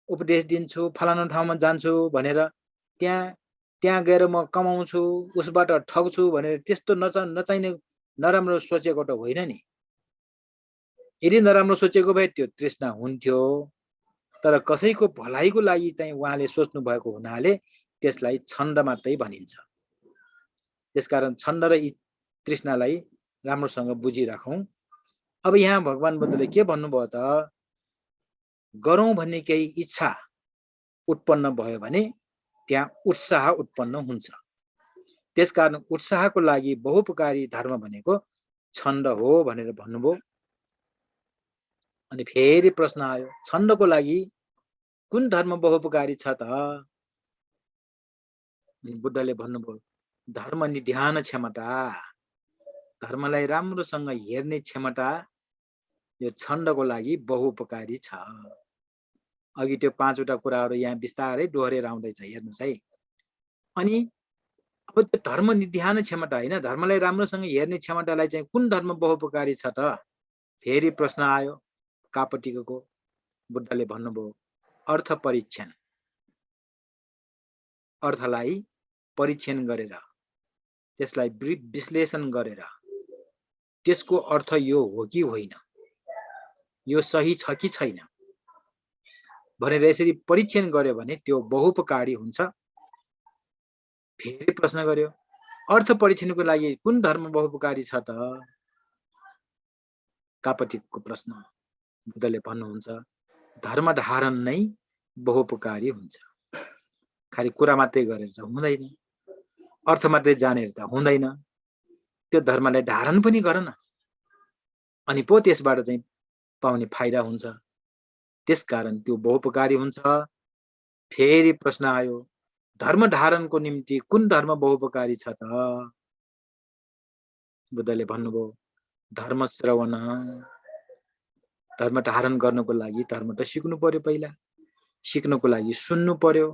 उपदेश दिन्छु, फलानु ठाउँमा जान्छु भनेर त्यहाँ गएर म कमाउँछु, उसबाट ठग्छु भनेर त्यस्तो नचाहिने नराम्रो सोचेको त होइन नि। यदि नराम्रो सोचेको भए त्यो तृष्णा हुन्थ्यो। तर कसैको भलाइको लागि चाहिँ उहाँले सोच्नु भएको हुनाले त्यसलाई छन्द मात्रै भनिन्छ। त्यसकारण छन्द र तृष्णालाई राम्रोसँग बुझिराखौँ। अब यहाँ भगवान बुद्धले के भन्नुभयो त, गरौँ भन्ने केही इच्छा उत्पन्न भयो भने त्यहाँ उत्साह उत्पन्न हुन्छ। त्यसकारण उत्साहको लागि बहुपकारी धर्म भनेको छन्द हो भनेर भन्नुभयो। अनि फेरि प्रश्न आयो, छन्दको लागि कुन धर्म बहुपकारी छ त? बुद्धले भन्नुभयो, धर्म निध्यान क्षमता, धर्मलाई राम्रोसँग हेर्ने क्षमता यो छन्दको लागि बहुपकारी छ। अघि त्यो 5 वटा कुराहरू यहाँ बिस्तारै दोहोरेर आउँदैछ, हेर्नुहोस् है। अनि अब त्यो धर्म निध्यान क्षमता होइन, धर्मलाई राम्रोसँग हेर्ने क्षमतालाई चाहिँ कुन धर्म बहुपकारी छ त? फेरि प्रश्न आयो कापटिको। बुद्धले भन्नुभयो, अर्थ परीक्षण, अर्थलाई परीक्षण गरेर त्यसलाई विश्लेषण गरेर त्यसको अर्थ यो हो कि होइन, यो सही छ कि छैन भनेर यसरी परीक्षण गर्यो भने त्यो बहुपकारी हुन्छ। फेरि प्रश्न गर्यो, अर्थ परीक्षणको लागि कुन धर्म बहुपकारी छ त? कापटिको प्रश्न। बुद्धले भन्नुहुन्छ, धर्म धारण नै बहुपकारी हुन्छ। खालि कुरा मात्रै गरेर त हुँदैन, अर्थ मात्रै जानेर त हुँदैन, त्यो धर्मलाई धारण पनि गर न, अनि पो त्यसबाट चाहिँ पाउने फाइदा हुन्छ। त्यसकारण त्यो बहुपकारी हुन्छ। फेरि प्रश्न आयो, धर्म धारणको निम्ति कुन धर्म बहुपकारी छ त? बुद्धले भन्नुभयो, धर्म श्रवण, धर्म धारण गर्नको लागि धर्म त सिक्नु पर्यो। पहिला सिक्नको लागि सुन्नु पर्यो।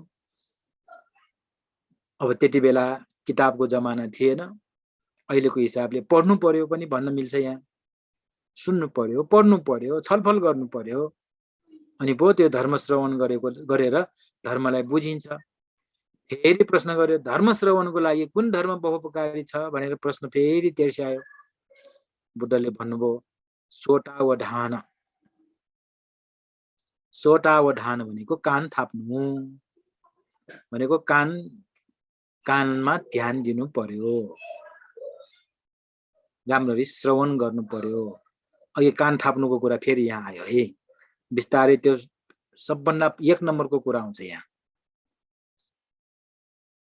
अब त्यति बेला किताबको जमाना थिएन, अहिलेको हिसाबले पढ्नु पर्यो पनि भन्न मिल्छ। यहाँ सुन्नु पर्यो, पढ्नु पर्यो, छलफल गर्नु पर्यो, अनि पो त्यो धर्म श्रवण गरेर धर्मलाई बुझिन्छ। फेरि प्रश्न गर्यो, धर्म श्रवणको लागि कुन धर्म बहुपकारी छ भनेर प्रश्न फेरि तेर्स्यायो। बुद्धले भन्नुभयो, सोटावधान। सोटावधान भनेको कान थाप्नु भनेको कानमा ध्यान दिनु पर्यो, राम्ररी श्रवण गर्नु पर्यो। अघि कान थाप्नुको कुरा फेरि यहाँ आयो है, बिस्तारै त्यो सबभन्दा 1 नम्बरको कुरा आउँछ यहाँ।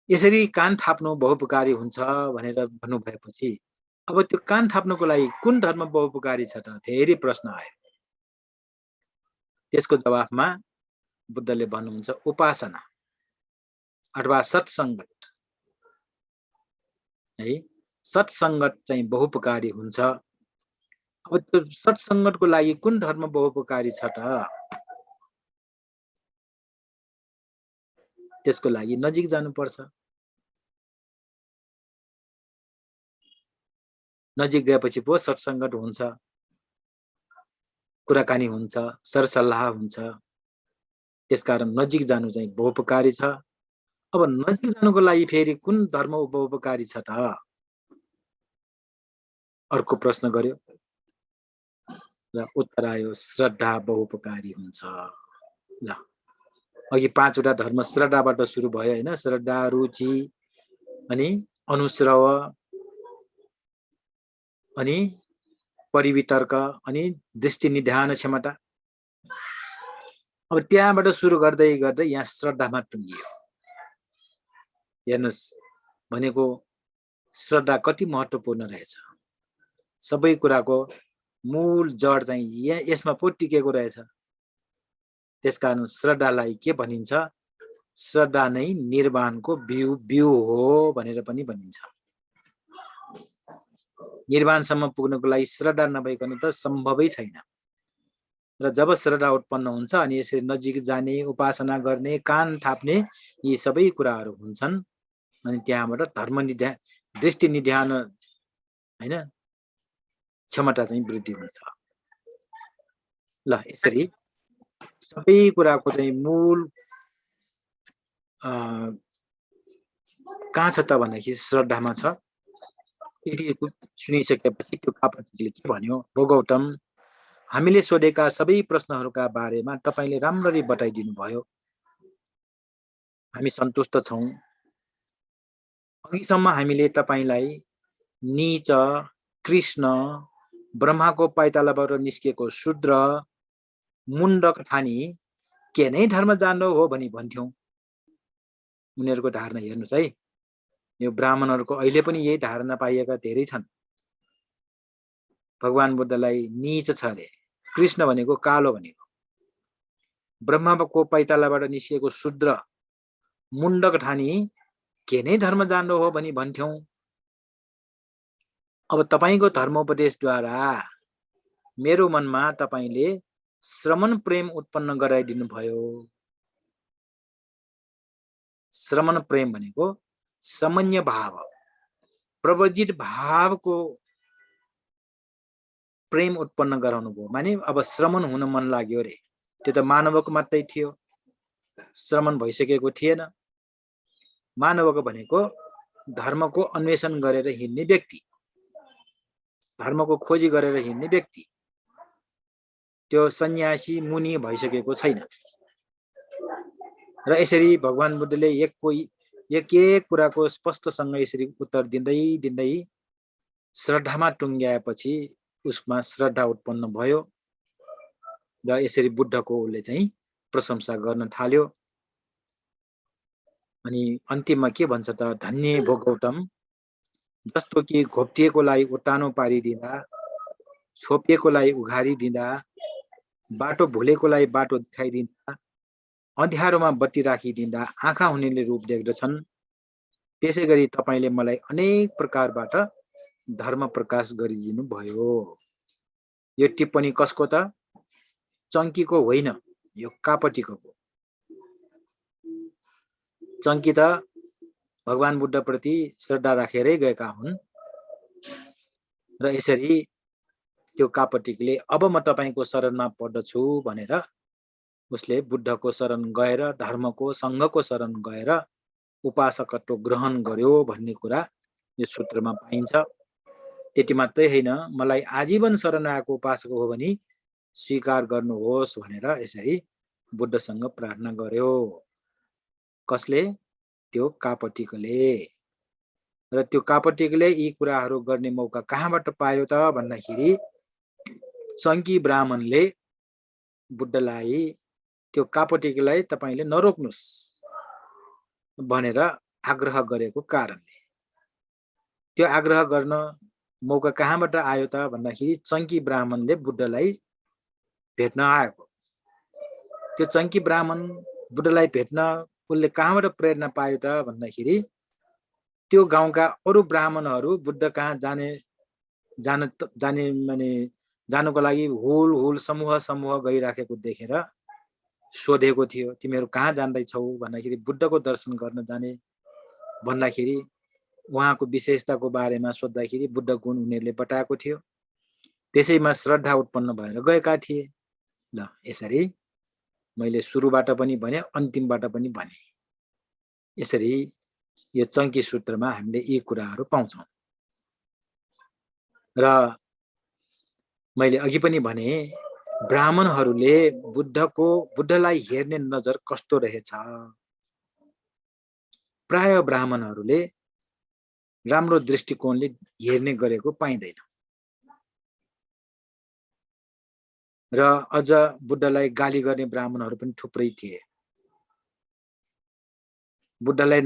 यसरी कान थाप्नु बहुपकारी हुन्छ भनेर भन्नु भएपछि अब त्यो कान थाप्नुको लागि कुन धर्म बहुपकारी छ त? फेरि प्रश्न आयो। त्यसको जवाफमा बुद्धले भन्नुहुन्छ, उपासना अथवा सत्सङ्गत है। सत्सङ्गत चाहिँ बहुपकारी हुन्छ। अब त्यो सत्सङ्गतको लागि कुन धर्म बहुपकारी छ त? त्यसको लागि नजिक जानुपर्छ। नजिक गएपछि पो सत्सङ्गत हुन्छ, कुराकानी हुन्छ, सरसल्लाह हुन्छ। त्यसकारण नजिक जानु चाहिँ बहुपकारी छ। अब नजिक जानुको लागि फेरि कुन धर्म बहुपकारी छ त? अर्को प्रश्न गर्यो र उत्तर आयो, श्रद्धा बहुपकारी हुन्छ। ल, अघि 5 वटा धर्म श्रद्धाबाट सुरु भयो हैन? श्रद्धा, रुचि, अनि अनुश्रव, अनि परिवितर्क अनि दृष्टि निधान क्षमता। अब त्यहाँबाट सुरु गर्दै गर्दै यहाँ श्रद्धामा टुङ्गियो। हेर्नुस् भनेको श्रद्धा कति महत्त्वपूर्ण रहेछ। सबै कुराको मूल जड चाहिँ यसमा पो टिकेको रहेछ। त्यसकारण श्रद्धालाई के भनिन्छ? श्रद्धा नै निर्वाणको बिउ हो भनेर पनि भनिन्छ। निर्वाणसम्म पुग्नको लागि श्रद्धा नभइकन त सम्भवै छैन। र जब श्रद्धा उत्पन्न हुन्छ अनि यसरी नजिक जाने, उपासना गर्ने, कान थाप्ने यी सबै कुराहरू हुन्छन्। अनि त्यहाँबाट धर्म निध्यान, दृष्टि निध्यान हैन क्षमता चाहिँ वृद्धि हुन्छ। ल यसरी सबै कुराको चाहिँ मूल कहाँ छ त भन्दाखेरि श्रद्धामा छ। यदि सुनिसकेपछि त्यो कापटीले के भन्यो? हो गौतम, हामीले सोधेका सबै प्रश्नहरूका बारेमा तपाईले राम्ररी बताइदिनु भयो। हामी सन्तुष्ट छौं। अघिसम्म हामीले तपाईलाई नीच, कृष्ण, ब्रह्माको पाइतालाबाट निस्केको शूद्र, मुण्डक ठानी के नै धर्म जान्नु हो भनी भन्थ्यौं। उनीहरूको धारणा हेर्नुस् है, यो ब्राह्मणहरूको अहिले पनि यही धारणा पाइएका धेरै छन्। भगवान बुद्धलाई नीच छ अरे, कृष्ण भनेको कालो भनेको, ब्रह्माको पैतालाबाट निस्किएको शूद्र, मुण्डक ठानी के नै धर्म जान्नु हो भनी भन्थ्यौं। अब तपाईको धर्मोपदेशद्वारा मेरो मनमा तपाईले श्रमण प्रेम उत्पन्न गराइदिनु भयो। श्रमण प्रेम भनेको सामान्य भाव, प्रवजित भावको प्रेम उत्पन्न गराउनु भयो। माने अब श्रमण हुन मन लाग्यो रे, त्यो त मानवको मात्रै थियो, श्रमण भइसकेको थिएन। मानवको भनेको धर्मको अन्वेषण गरेर हिँड्ने व्यक्ति, धर्मको खोजी गरेर हिँड्ने व्यक्ति, त्यो सन्यासी मुनि भइसकेको छैन। र यसरी भगवान बुद्धले एक कुराको स्पष्टसँग यसरी उत्तर दिँदै दिँदै श्रद्धामा टुङ्ग्याएपछि उसमा श्रद्धा उत्पन्न भयो र यसरी बुद्धको उसले चाहिँ प्रशंसा गर्न थाल्यो। अनि अन्तिममा के भन्छ त? धन्य भो गौतम, जस्तो कि घोप्टिएकोलाई उतानो पारिदिँदा, छोपिएकोलाई उघारिदिँदा, बाटो भुलेकोलाई बाटो देखाइदिँदा, अँध्यारोमा बत्ती राखिदिँदा आँखा हुनेले रूप देख्दछन्, त्यसै गरी तपाईले मलाई अनेक प्रकारबाट धर्म प्रकाश गरिदिनु भयो। यो टिप्पणी कसको त? चङ्कीको होइन, यो कापटीको। चङ्की त भगवान बुद्ध प्रति श्रद्धा राखेरै गएका हुन्। र यसरी त्यो कापटीले अब म तपाईको शरणमा पर्दछु भनेर उसले बुद्धको शरण गएर, धर्मको संघको शरण गएर उपासकत्व ग्रहण गर्यो भन्ने कुरा यो सूत्रमा पाइन्छ। त्यति मात्रै होइन, मलाई आजीवन शरण आएको उपासक हो भने स्वीकार गर्नुहोस् भनेर यसरी बुद्धसँग प्रार्थना गर्यो। कसले? त्यो कापटीले। र त्यो कापटीले यी कुराहरू गर्ने मौका कहाँबाट पायो त भन्दाखेरि चङ्की ब्राह्मणले बुद्धलाई त्यो कापटीलाई तपाईले नरोक्नुस् भनेर आग्रह गरेको कारणले। त्यो आग्रह गर्न मौका कहाँबाट आयो त भन्दाखेरि चङ्की ब्राह्मणले बुद्धलाई भेट्न आएको। त्यो चङ्की ब्राह्मण बुद्धलाई भेट्न उसले कहाँबाट प्रेरणा पायो त भन्दाखेरि त्यो गाउँका अरू ब्राह्मणहरू बुद्ध कहाँ जानुको लागि हुल हुल समूह समूह गइराखेको देखेर सोधेको थियो, तिमीहरू कहाँ जाँदैछौ भन्दाखेरि बुद्धको दर्शन गर्न जाने भन्दाखेरि उहाँको विशेषताको बारेमा सोद्धाखेरि बुद्ध गुण उनीहरूले बताएको थियो। त्यसैमा श्रद्धा उत्पन्न भएर गएका थिए। ल यसरी मैले सुरुबाट पनि भने, अन्तिमबाट पनि भने। यसरी यो चङ्की सूत्रमा हामीले यी कुराहरू पाउँछौँ। र मैले अघि पनि भने, ब्राह्मणहरूले बुद्धलाई हेर्ने नजर कस्तो रहेछ? प्राय ब्राह्मणहरूले राम्रो दृष्टिकोणले हेर्ने गरेको पाइँदैन। र अझ बुद्धलाई गाली गर्ने ब्राह्मणहरू पनि थुप्रै थिए। बुद्धलाई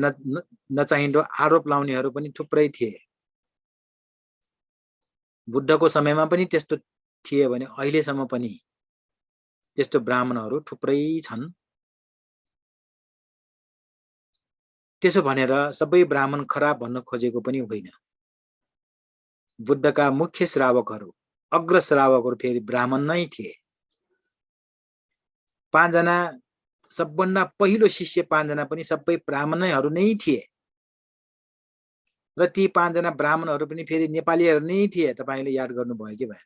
नचाहिँदो आरोप लाउनेहरू पनि थुप्रै थिए। बुद्धको समयमा पनि त्यस्तो थिए भने अहिलेसम्म पनि त्यस्तो ब्राह्मणहरू थुप्रै छन्। त्यसो भनेर सबै ब्राह्मण खराब भन्न खोजेको पनि होइन। बुद्धका मुख्य श्रावकहरू, अग्र श्रावकहरू फेरि ब्राह्मण नै थिए। 5 जना सबभन्दा पहिलो शिष्य 5 जना पनि सबै ब्राह्मणहरू नै थिए। र ती 5 जना ब्राह्मणहरू पनि फेरि नेपालीहरू नै थिए। तपाईले याद गर्नुभयो कि भएन?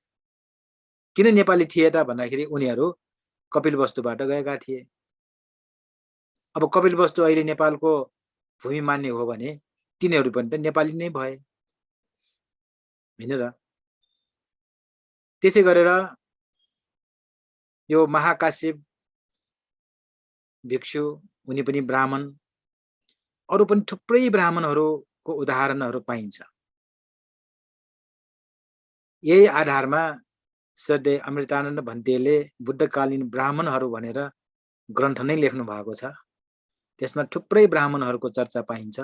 किन नेपाली थिए त भन्दाखेरि उनीहरू कपिलवस्तुबाट गएका थिए। अब कपिलवस्तु अहिले नेपालको भूमि मान्य हो भने तिनीहरू पनि त नेपाली नै भए, हैन र? त्यसै गरेर यो महाकाश्यप भिक्षु उनी पनि ब्राह्मण, अरु पनि थुप्रै ब्राह्मणहरूको उदाहरणहरू पाइन्छ। यही आधारमा श्रद्धेय अमृतानन्द भन्तेले बुद्धकालीन ब्राह्मणहरू भनेर ग्रन्थ नै लेख्नु भएको छ। त्यसमा थुप्रै ब्राह्मणहरूको चर्चा पाइन्छ।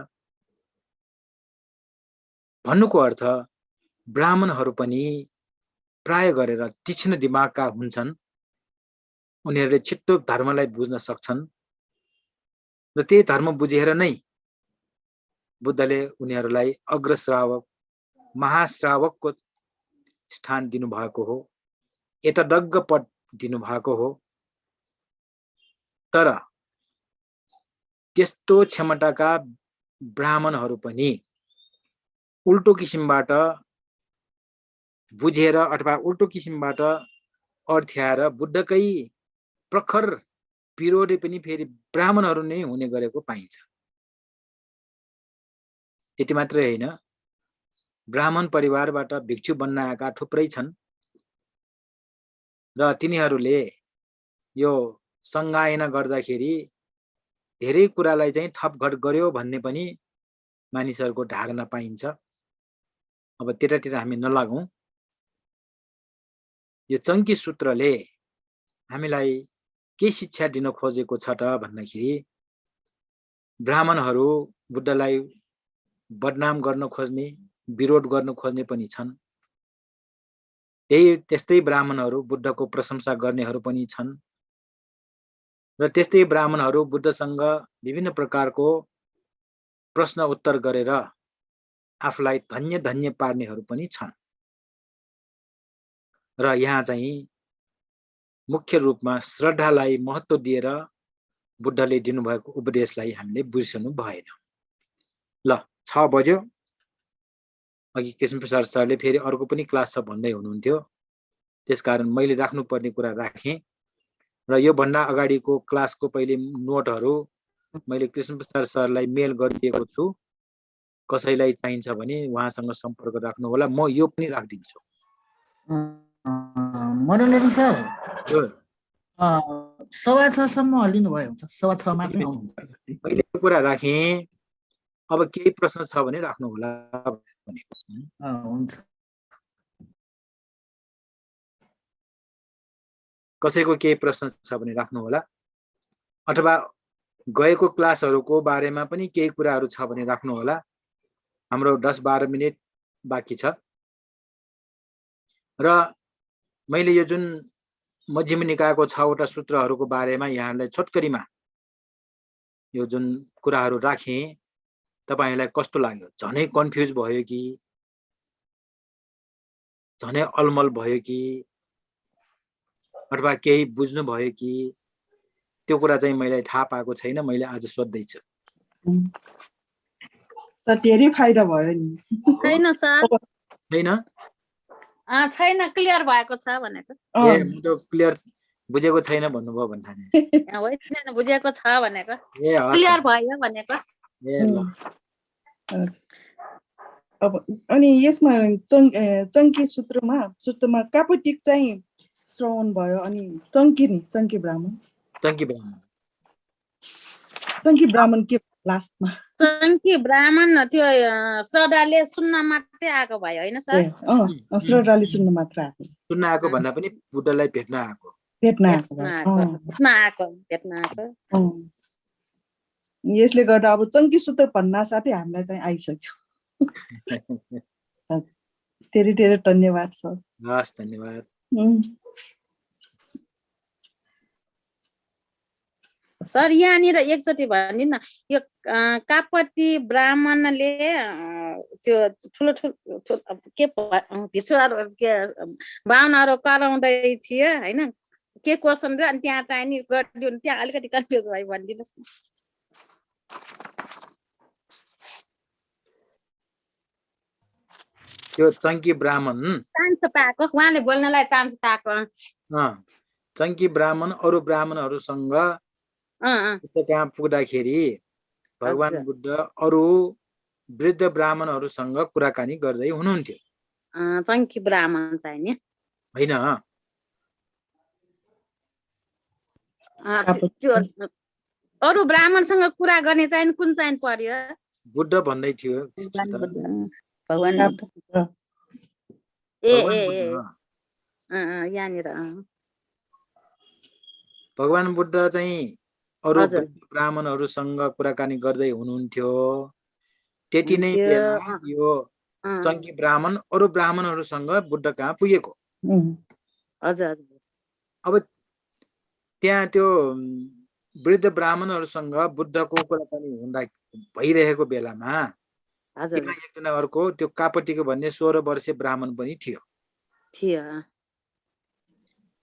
भन्नुको अर्थ ब्राह्मणहरू पनि प्राय गरेर तीक्ष्ण दिमागका हुन्छन्। उनीहरूले छिट्टो धर्मलाई बुझ्न सक्छन् र त्यही धर्म बुझेर नै बुद्धले उनीहरूलाई अग्रश्रावक, महाश्रावकको स्थान दिनुभएको हो, एतडग्ग पद दिनुभएको हो। तर त्यस्तो क्षमताका ब्राह्मणहरू पनि उल्टो किसिमबाट बुझेर अथवा उल्टो किसिमबाट अर्थ्याएर बुद्धकै प्रखर विरोधी पनि फेरि ब्राह्मणहरू नै हुने गरेको पाइन्छ। यति मात्रै होइन, ब्राह्मण परिवारबाट भिक्षु बन्न आएका थुप्रै छन् र तिनीहरूले यो संगायन गर्दाखेरि धेरै कुरालाई चाहिँ थपघट गर्यो भन्ने पनि मानिसहरूको धारणा पाइन्छ। अब त्यतातिर हामी नलागौं। यो चङ्की सूत्रले हामीलाई के शिक्षा दिन खोजेको छ त भन्दाखेरि ब्राह्मणहरू बुद्धलाई बदनाम गर्न खोज्ने, विरोध गर्न खोज्ने पनि छन्। त्यस्तै ब्राह्मणहरू बुद्धको प्रशंसा गर्नेहरू पनि छन् र त्यस्तै ब्राह्मणहरू बुद्धसँग विभिन्न प्रकारको प्रश्न उत्तर गरेर आफूलाई धन्य धन्य पार्नेहरू पनि छन्। र यहाँ चाहिँ मुख्य रूपमा श्रद्धालाई महत्त्व दिएर बुद्धले दिनुभएको उपदेशलाई हामीले बुझ्नु भएन। ल 6 बज्यो। अघि कृष्णप्रसाद सरले फेरि अर्को पनि क्लास छ भन्दै हुनुहुन्थ्यो, त्यसकारण मैले राख्नुपर्ने कुरा राखेँ र यो भन्दा अगाडिको क्लासको पहिले नोटहरू मैले कृष्णप्रसाद सरलाई मेल गरिदिएको छु। कसैलाई चाहिन्छ भने उहाँसँग सम्पर्क राख्नु होला। म यो पनि राखिदिन्छु। मनोरञ्जन सर, 6:15 सम्म लिनुभयो हुन्छ। 6:15 चाहिँ आउनुहुन्छ। मैले यो कुरा राखेँ। अब केही प्रश्न छ भने राख्नु होला भनेको। हुन्छ। कसैको केही प्रश्न छ भने राख्नु होला, अथवा गएको क्लासहरूको बारेमा पनि केही कुराहरू छ भने राख्नु होला। हाम्रो 10-12 मिनेट बाँकी छ र मैले यो जुन मध्यम निकायको 6वटा सूत्रहरूको बारेमा यहाँलाई छोटकरीमा यो जुन कुराहरू राखेँ, तपाईहरुलाई कस्तो लाग्यो? झनै कन्फ्युज भयो कि झनै अलमल भयो कि अथवा केही बुझ्नु भयो कि त्यो कुरा चाहिँ मलाई थाहा पाएको छैन। मैले आज सोध्दै छु। सर धेरै फाइदा भयो नि। छैन सर, छैन? छैन, क्लियर भएको छ भनेको। ए म त क्लियर बुझेको छैन भन्नुभयो भन्ठाने। होइन, बुझेको छ भनेको। ए क्लियर भयो भनेको। ए ल। अब अनि यसमा चङ्की सूत्रमा कापटिक चाहिँ श्रवण भयो, अनि चङ्की ब्राह्मण चङ्की ब्राह्मण के लास्टमा चङ्की ब्राह्मण त्यो श्रद्धाले सुन्न मात्रै आएको भयो होइन सर? श्रद्धाले सुन्नु मात्र आएको सुन्न आएको भन्दा पनि बुद्धलाई भेट्न आएको। भेट्न आएको भेट्न आएको। यसले गर्दा अब चङ्की सूत्र भन्न साथै हामीलाई चाहिँ आइसक्यो। हजुर धेरै धेरै धन्यवाद सर। हस् धन्यवाद। सर यहाँनिर एकचोटि भनिदिनु न, यो कापटी ब्राह्मणले त्यो ठुलो ठुलो के भिचुवाहरू के बाहुनहरू कराउँदै थियो होइन, के क्वेसन थियो अनि त्यहाँ चाहिँ नि गरिदियो, त्यहाँ अलिकति कन्फ्युज भयो भनिदिनुहोस् न। त्यो चङ्की ब्राह्मण चान्स पाएको, उहाँले बोल्नलाई चान्स पाएको। चङ्की ब्राह्मण अरू ब्राह्मणहरूसँग कहाँ पुग्दाखेरि भगवान बुद्ध अरू वृद्ध ब्राह्मणहरूसँग कुराकानी गर्दै हुनुहुन्थ्यो। चङ्की ब्राह्मण चाहिँ नि होइन, अरू ब्राह्मणसँग कुरा गर्ने चाहिँ कुन चाहिँ पर्यो? बुद्ध भन्दै थियो। भगवान यहाँनिर भगवान बुद्ध चाहिँ अरू ब्राह्मणहरूसँग कुराकानी गर्दै हुनुहुन्थ्यो। त्यति नै बेला यो चङ्की ब्राह्मण अरू ब्राह्मणहरूसँग बुद्ध कहाँ पुगेको। हजुर। अब त्यहाँ त्यो वृद्ध ब्राह्मणहरूसँग बुद्धको कुराकानी हुँदा भइरहेको बेलामा एकजना अर्को त्यो कापटीको भन्ने 16 वर्षीय ब्राह्मण पनि थियो।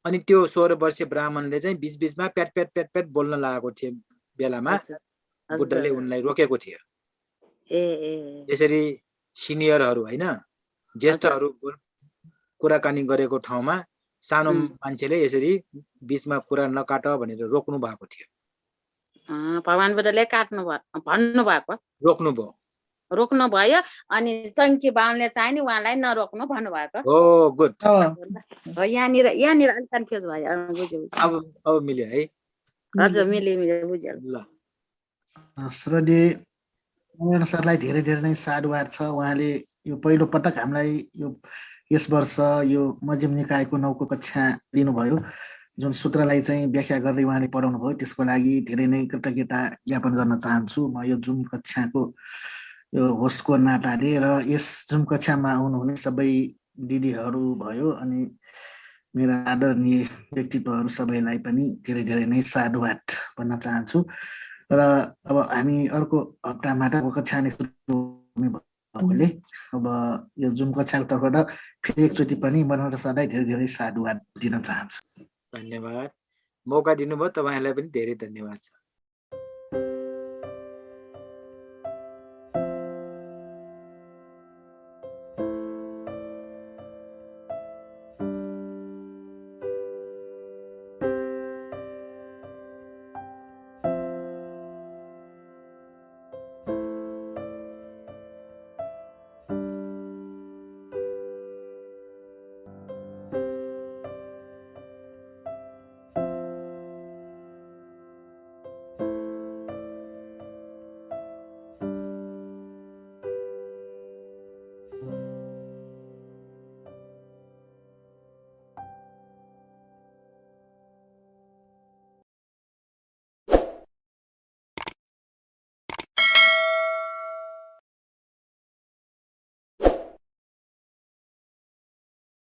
अनि त्यो 16 वर्षीय ब्राह्मणले चाहिँ बीचबीचमा प्याट प्याट प्याट प्याट बोल्न लागेको थियो बेलामा बुद्धले उनलाई रोकेको थियो। यसरी सिनियरहरू होइन, ज्येष्ठहरू कुराकानी गरेको ठाउँमा सानो मान्छेले यसरी बीचमा कुरा नकाट भनेर रोक्नु भएको थियो। भगवान बुद्धले काट्नु भयो, भन्नु भएको, रोक्नु भयो। अनि चङ्की बाहुनले चाहिँ नि उहाँलाई नरोक्नु भन्नुभएको। हो गुड। यहाँनिर अलिक कन्फ्युज भयो। अब मिल्यो है? हजुर मिल्यो बुझ्यो। ल श्रद्धेय नारायण सरलाई धेरै धेरै नै साधुवाद छ। उहाँले यो पहिलो पटक हामीलाई यस वर्ष यो मध्यम निकायको 9को कक्षा लिनुभयो, जुन सूत्रलाई चाहिँ व्याख्या गर्दै उहाँले पढाउनु भयो, त्यसको लागि धेरै नै कृतज्ञता ज्ञापन गर्न चाहन्छु म यो जुम कक्षाको यो होस्टको नाताले। र यस जुम कक्षामा आउनुहुने सबै दिदीहरू भयो अनि मेरा आदरणीय व्यक्तित्वहरू सबैलाई पनि धेरै धेरै नै साधुवाद भन्न चाहन्छु। र अब हामी अर्को हप्तामा कक्षा नै सुरु हुने भएकोले अब यो जुम कक्षाको तर्फबाट फेरि एकचोटि पनि मनोहर सरलाई धेरै धेरै साधुवाद दिन चाहन्छु। धन्यवाद। मौका दिनुभयो, तपाईँहरूलाई पनि धेरै धन्यवाद छ।